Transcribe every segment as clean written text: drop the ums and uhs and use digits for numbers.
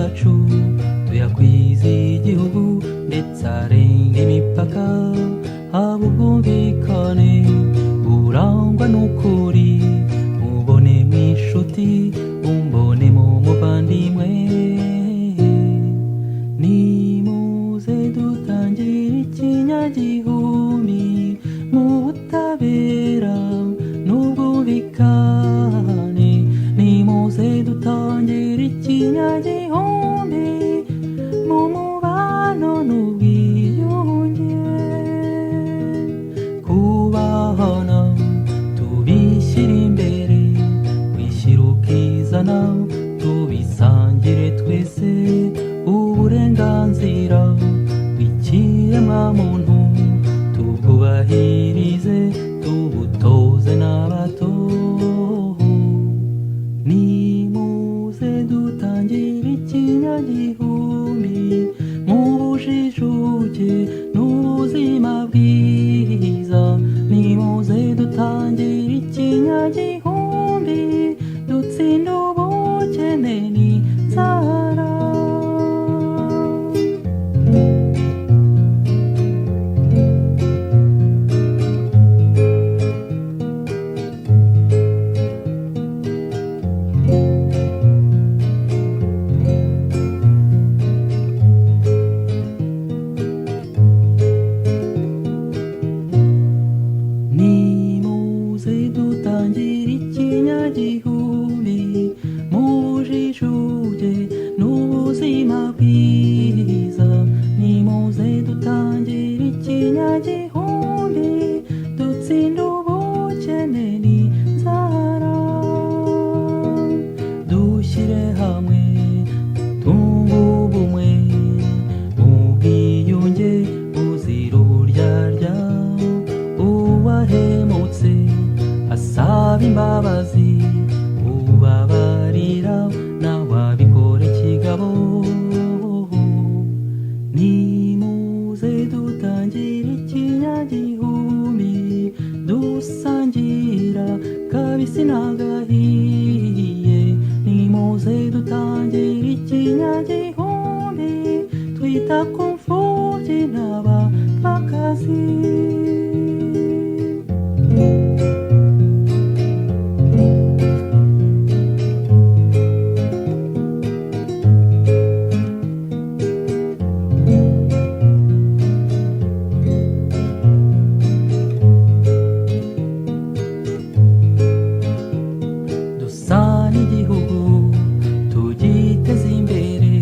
yacu tuyakwiza igihugu ndetse arenga imipaka, haba ubwumvikane burangwa n'ukuri, mubone mw'inshuti umbone mu muvandimwe. Nimuze dutangire ikinyagihumbi mu butabera n'ubwumvikane, nimuze dutangire ikinyagihumbi mu mubano n'ubwiyunge. Kubahana tubishyira imbere, wishyira ukizana tubisangire twese, uburenganzira bw'ikiremwamuntu tubwubahirize, tubutoze n'abato. Nimuze dutangire ikinyagihumbi mu bujijuke n'ubuzima bwiza, nimuze dutangire ikinyagihumbi dutsinda ubukene n'inzara. Nimuze dutangire ikinyagihumbi mu bujijuke n'ubuzima bwiza, nimuze dutangire ikinyagihumbi dutsinda ubukene n'inzara. Dushyire hamwe tunge ubumwe mu bwiyunge buzira uburyarya, uwahemutse asaba imbabazi, ubabarira nawe abikore kigabo. Nimuze dutangire ikinyagihumbi dusangira kabisi n'agahiye, nimuze dutangire ikinyagihumbi twita ku mfubyi n'abapfakazi. Dusane igihugu tugiteze imbere,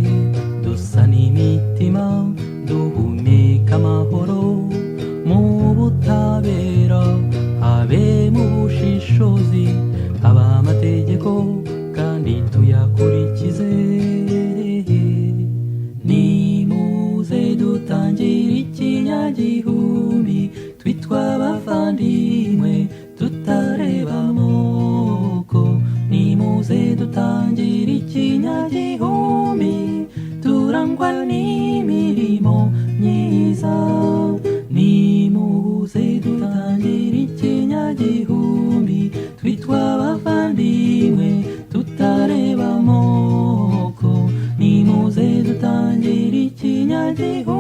dusane imitima duhumeka amahoro, mu butabera habe mu bushishozi, haba amategeko kandi tuyakurikize. Nimuze dutangire ikinyagihumbi twitwa abavandimwe tutareba amoko, nimuze dutangire ikinyagihumbi turangwa n'imirimo myiza. Nimuze dutangire ikinyagihumbi twitwa abavandimwe tutareba amoko, nimuze dutangire ikinyagihumbi